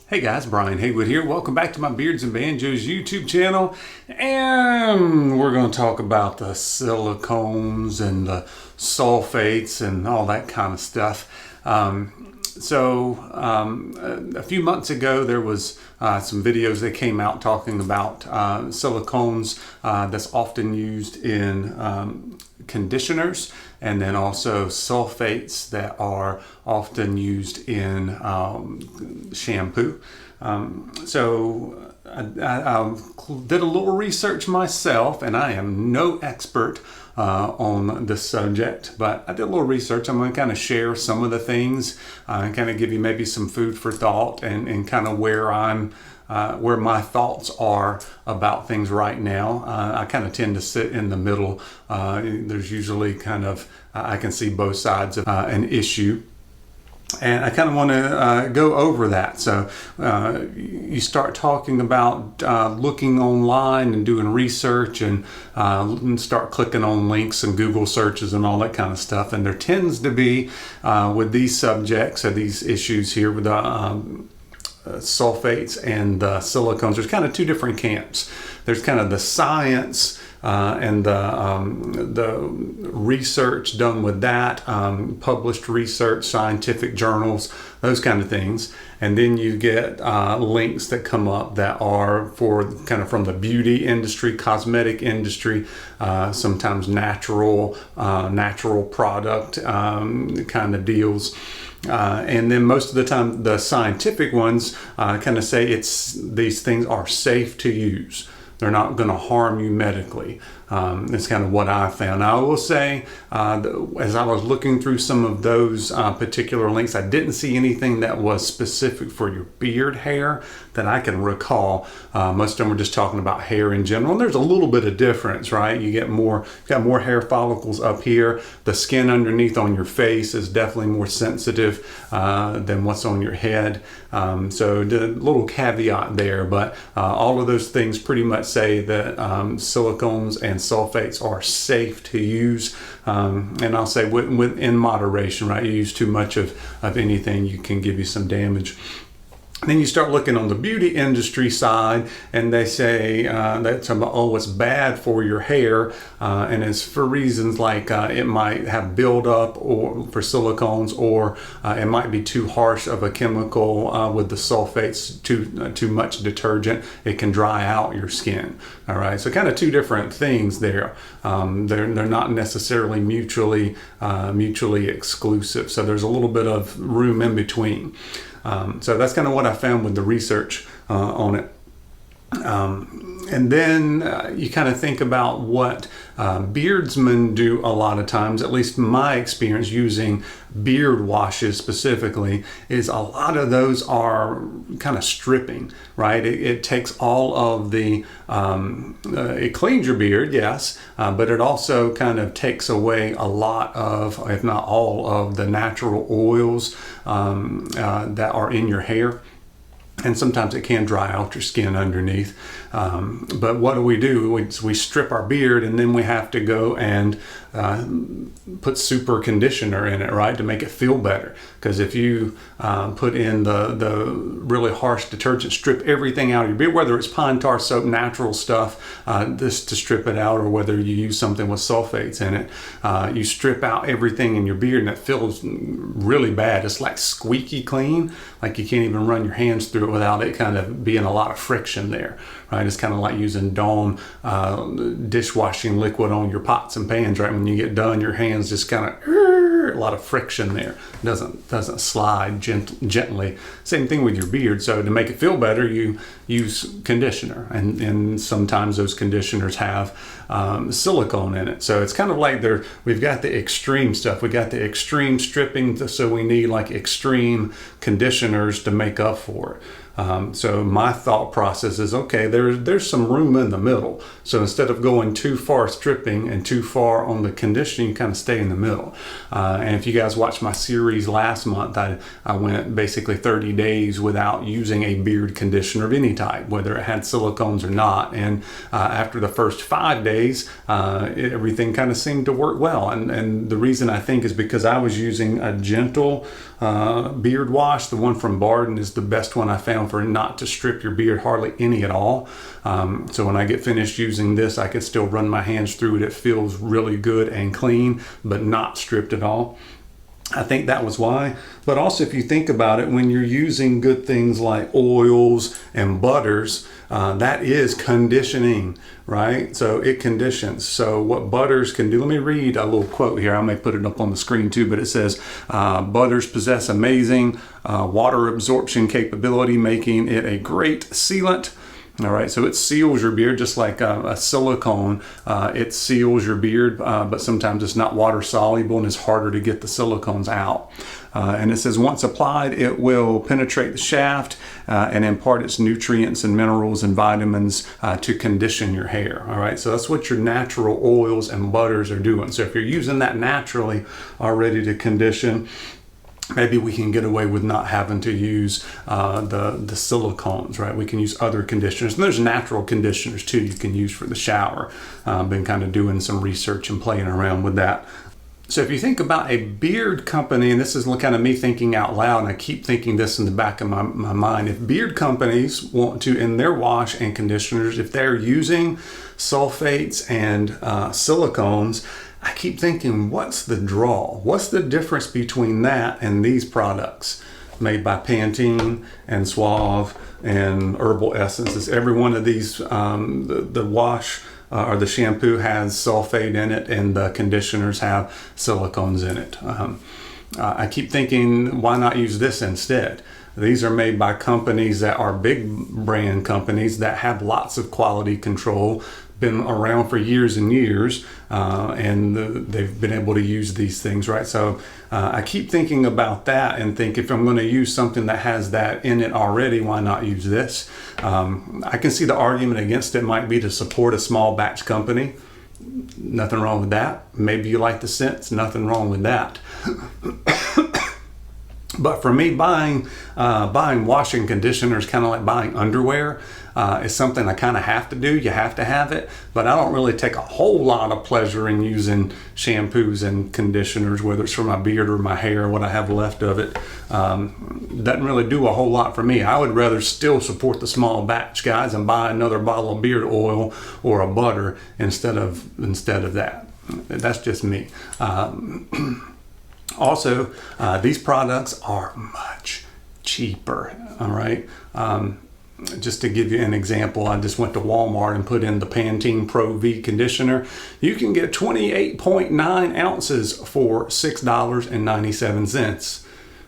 Hey guys, Brian Haywood here. Welcome back to my Beards and Banjos YouTube channel. And we're going to talk about the silicones and the sulfates and all that kind of stuff. A few months ago there was some videos that came out talking about silicones that's often used in conditioners, and then also sulfates that are often used in shampoo. I did a little research myself, and I am no expert on this subject, but I did a little research. I'm going to kind of share some of the things and kind of give you maybe some food for thought and kind of where my thoughts are about things right now. I kind of tend to sit in the middle. There's usually I can see both sides of an issue. And I kind of want to go over that. So you start talking about looking online and doing research and start clicking on links and Google searches and all that kind of stuff. And there tends to be, with these subjects or these issues here with the sulfates and the silicones, there's kind of two different camps. There's kind of the science and the research done with that, published research, scientific journals, those kind of things. And then you get links that come up that are for kind of from the beauty industry, cosmetic industry, sometimes natural product kind of deals. And then most of the time the scientific ones kind of say these things are safe to use. They're not going to harm you medically. It's kind of what I found. I will say, as I was looking through some of those particular links, I didn't see anything that was specific for your beard hair that I can recall. Most of them were just talking about hair in general. And there's a little bit of difference, right? You've got more hair follicles up here. The skin underneath on your face is definitely more sensitive than what's on your head. So the little caveat there, but all of those things pretty much say that silicones and sulfates are safe to use, and I'll say in moderation, right? You use too much of anything, you can give you some damage. Then you start looking on the beauty industry side, and they say that's about, it's bad for your hair, and it's for reasons like it might have buildup or for silicones, or it might be too harsh of a chemical with the sulfates, too much detergent. It can dry out your skin. All right, so kind of two different things there. They're not necessarily mutually exclusive. So there's a little bit of room in between. So that's kind of what I found with the research on it. And then you kind of think about what beardsmen do a lot of times, at least my experience using beard washes specifically, is a lot of those are kind of stripping, right? It takes all of the, it cleans your beard, yes, but it also kind of takes away a lot of, if not all of, the natural oils that are in your hair. And sometimes it can dry out your skin underneath. But what do? We strip our beard, and then we have to go and put super conditioner in it, right, to make it feel better. Because if you put in the really harsh detergent, strip everything out of your beard, whether it's pine tar soap, natural stuff, just to strip it out, or whether you use something with sulfates in it, you strip out everything in your beard, and it feels really bad. It's like squeaky clean, like you can't even run your hands through it without it kind of being a lot of friction there, right? It's kind of like using Dawn dishwashing liquid on your pots and pans, right? When you get done, your hands just kind of, a lot of friction there. It doesn't slide gently. Same thing with your beard. So to make it feel better, you use conditioner, and sometimes those conditioners have silicone in it. So it's kind of like we've got the extreme stuff. We got the extreme stripping, so we need like extreme conditioners to make up for it. So my thought process is, okay, there's some room in the middle. So instead of going too far stripping and too far on the conditioning, you kind of stay in the middle. And if you guys watched my series last month, I went basically 30 days without using a beard conditioner of any type, whether it had silicones or not. And after the first 5 days, everything kind of seemed to work well. And the reason I think is because I was using a gentle beard wash. The one from Barden is the best one I found for not to strip your beard hardly any at all. So when I get finished using this, I can still run my hands through it. It feels really good and clean, but not stripped at all. I think that was why. But also, if you think about it, when you're using good things like oils and butters, that is conditioning, right? So it conditions. So what butters can do, let me read a little quote here. I may put it up on the screen too, but it says, butters possess amazing water absorption capability, making it a great sealant. All right, so it seals your beard just like a silicone. It seals your beard, but sometimes it's not water soluble and it's harder to get the silicones out. And it says once applied, it will penetrate the shaft and impart its nutrients and minerals and vitamins to condition your hair. All right, so that's what your natural oils and butters are doing. So if you're using that naturally already to condition, maybe we can get away with not having to use the silicones, right? We can use other conditioners. And there's natural conditioners too you can use for the shower. Been kind of doing some research and playing around with that. So if you think about a beard company, and this is kind of me thinking out loud, and I keep thinking this in the back of my mind, if beard companies want to, in their wash and conditioners, if they're using sulfates and silicones, I keep thinking, what's the draw? What's the difference between that and these products made by Pantene and Suave and Herbal Essences? Every one of these, the wash or the shampoo has sulfate in it, and the conditioners have silicones in it. I keep thinking, why not use this instead? These are made by companies that are big brand companies that have lots of quality control, been around for years and years, and they've been able to use these things, right? So I keep thinking about that and think, if I'm going to use something that has that in it already, why not use this? I can see the argument against it might be to support a small batch company. Nothing wrong with that. Maybe you like the scents. Nothing wrong with that. But for me, buying washing conditioner is kind of like buying underwear. It's something I kind of have to do. You have to have it, but I don't really take a whole lot of pleasure in using shampoos and conditioners, whether it's for my beard or my hair, what I have left of it. Doesn't really do a whole lot for me. I would rather still support the small batch guys and buy another bottle of beard oil or a butter instead of that. That's just me. Also, these products are much cheaper, all right? Just to give you an example, I just went to Walmart and put in the Pantene Pro V Conditioner. You can get 28.9 ounces for $6.97.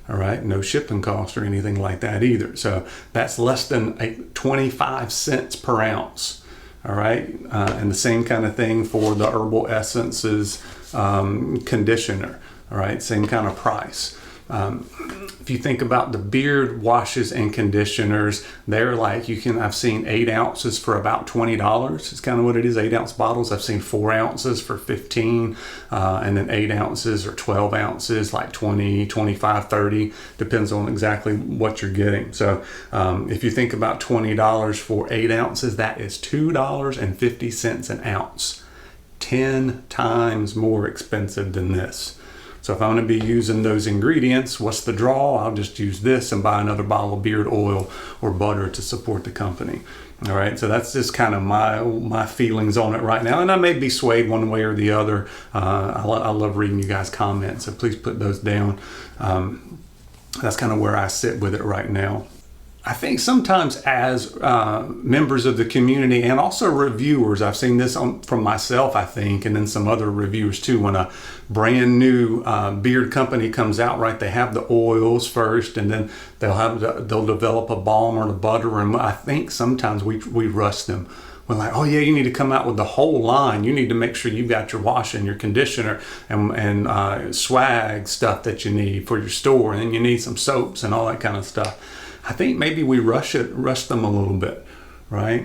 All right, no shipping cost or anything like that either. So that's less than 25 cents per ounce. All right, and the same kind of thing for the Herbal Essences conditioner. All right, same kind of price. If you think about the beard washes and conditioners, they're like, I've seen 8 ounces for about $20. It's kind of what it is, 8-ounce bottles. I've seen 4 ounces for $15, and then 8 ounces or 12 ounces, like 20, 25, 30, depends on exactly what you're getting. So if you think about $20 for 8 ounces, that is $2.50 an ounce, 10 times more expensive than this. So if I'm going to be using those ingredients, what's the draw? I'll just use this and buy another bottle of beard oil or butter to support the company. All right, so that's just kind of my feelings on it right now. And I may be swayed one way or the other. I love reading you guys' comments, so please put those down. That's kind of where I sit with it right now. I think sometimes as members of the community and also reviewers, I've seen this from myself, I think, and then some other reviewers too, when a brand new beard company comes out, right, they have the oils first, and then they'll develop a balm or a butter, and I think sometimes we rush them. We're like, oh yeah, you need to come out with the whole line. You need to make sure you've got your wash and your conditioner and swag stuff that you need for your store, and then you need some soaps and all that kind of stuff. I think maybe we rush them a little bit, right?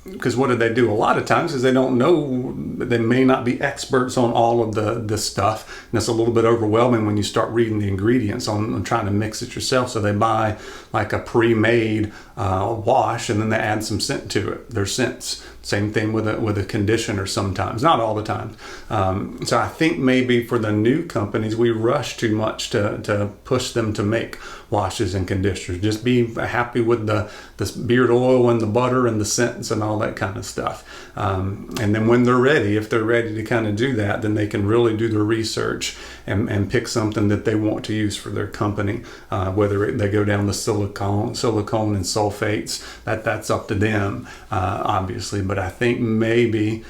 Because what do? A lot of times is they don't know, they may not be experts on all of this stuff. And it's a little bit overwhelming when you start reading the ingredients on trying to mix it yourself. So they buy like a pre-made wash, and then they add some scent to it. Their scents Same thing with a conditioner sometimes, not all the time. So I think maybe for the new companies, we rush too much to push them to make washes and conditioners. Just be happy with this beard oil and the butter and the scents and all that kind of stuff. And then when they're ready, if they're ready to kind of do that, then they can really do their research and pick something that they want to use for their company. Whether they go down the silicone and sulfates, that's up to them, obviously. But I think maybe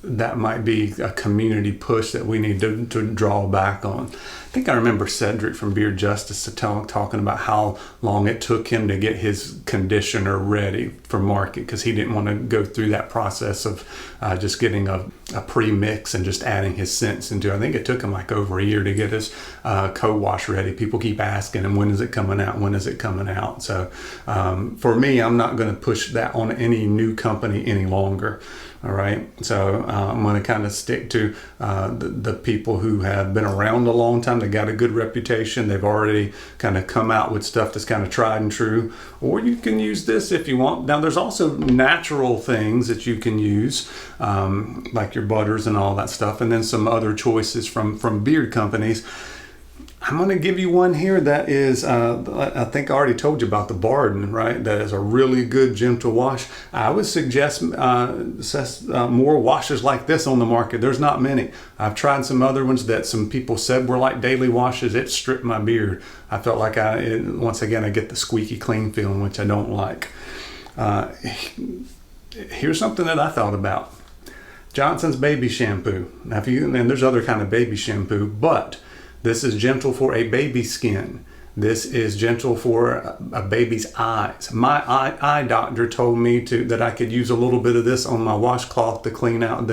that might be a community push that we need to draw back on. I think I remember Cedric from Beard Justice talking about how long it took him to get his conditioner ready for market, because he didn't want to go through that process of just getting a pre-mix and just adding his scents into it. I think it took him like over a year to get his co-wash ready. People keep asking him, when is it coming out? When is it coming out? So for me, I'm not going to push that on any new company any longer. All right, so I'm going to kind of stick to the people who have been around a long time. They got a good reputation. They've already kind of come out with stuff that's kind of tried and true. Or you can use this if you want. Now, there's also natural things that you can use, like your butters and all that stuff, and then some other choices from beard companies. I'm going to give you one here that is, I think I already told you about the Barden, right? That is a really good gentle wash. I would suggest more washes like this on the market. There's not many. I've tried some other ones that some people said were like daily washes. It stripped my beard. I felt like once again, I get the squeaky clean feeling, which I don't like. Here's something that I thought about. Johnson's baby shampoo. Now, and there's other kind of baby shampoo, but this is gentle for a baby's skin. This is gentle for a baby's eyes. My eye doctor told me that I could use a little bit of this on my washcloth to clean out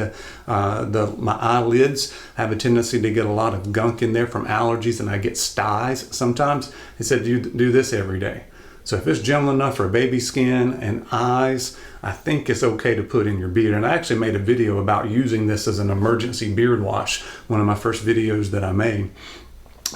my eyelids. I have a tendency to get a lot of gunk in there from allergies, and I get styes sometimes. He said, do this every day. So if it's gentle enough for baby skin and eyes, I think it's okay to put in your beard. And I actually made a video about using this as an emergency beard wash, one of my first videos that I made.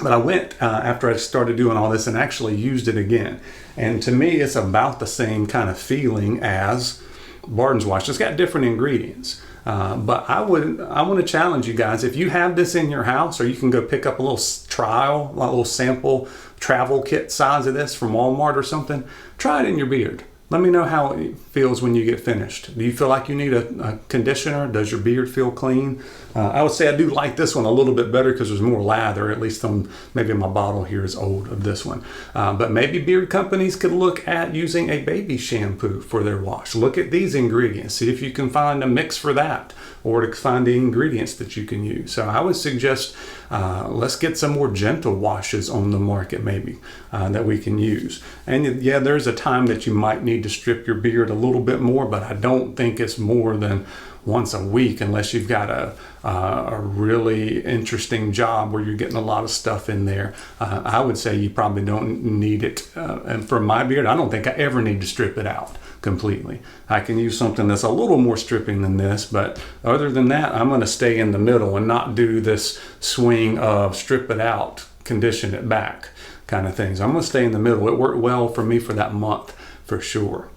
But I went after I started doing all this and actually used it again. And to me, it's about the same kind of feeling as Barden's wash. It's got different ingredients. But I want to challenge you guys, if you have this in your house, or you can go pick up a little trial, a little sample travel kit size of this from Walmart or something, try it in your beard. Let me know how it feels when you get finished. Do you feel like you need a conditioner? Does your beard feel clean? I would say I do like this one a little bit better because there's more lather, at least on maybe my bottle here is old of this one. But maybe beard companies could look at using a baby shampoo for their wash. Look at these ingredients. See if you can find a mix for that, or to find the ingredients that you can use. So I would suggest let's get some more gentle washes on the market maybe that we can use. And yeah, there's a time that you might need to strip your beard a little bit more, but I don't think it's more than once a week, unless you've got a really interesting job where you're getting a lot of stuff in there. I would say you probably don't need it. And for my beard, I don't think I ever need to strip it out completely. I can use something that's a little more stripping than this, but other than that, I'm going to stay in the middle and not do this swing of strip it out, condition it back kind of things. I'm going to stay in the middle. It worked well for me for that month for sure.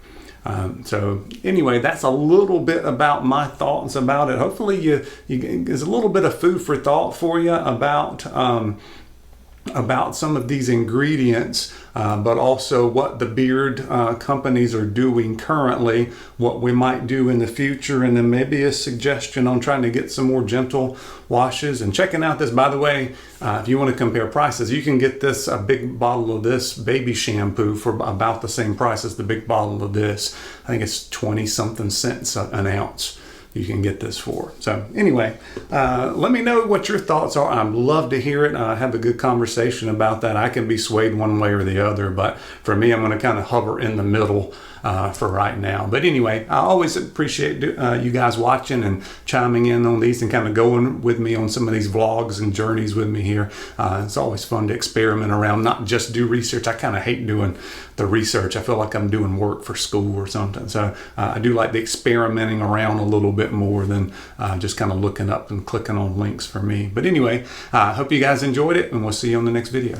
So anyway, that's a little bit about my thoughts about it. Hopefully there's a little bit of food for thought for you about some of these ingredients, but also what the beard companies are doing currently, what we might do in the future, and then maybe a suggestion on trying to get some more gentle washes. And checking out this, by the way, if you want to compare prices, you can get this, a big bottle of this baby shampoo for about the same price as the big bottle of this. I think it's 20 something cents an ounce you can get this for. So anyway, let me know what your thoughts are. I'd love to hear it. Have a good conversation about that. I can be swayed one way or the other, but for me, I'm going to kind of hover in the middle for right now. But anyway, I always appreciate you guys watching and chiming in on these and kind of going with me on some of these vlogs and journeys with me here. It's always fun to experiment around, not just do research. I kind of hate doing the research. I feel like I'm doing work for school or something. So I do like the experimenting around a little bit more than just kind of looking up and clicking on links for me. But anyway, I hope you guys enjoyed it, and we'll see you on the next video.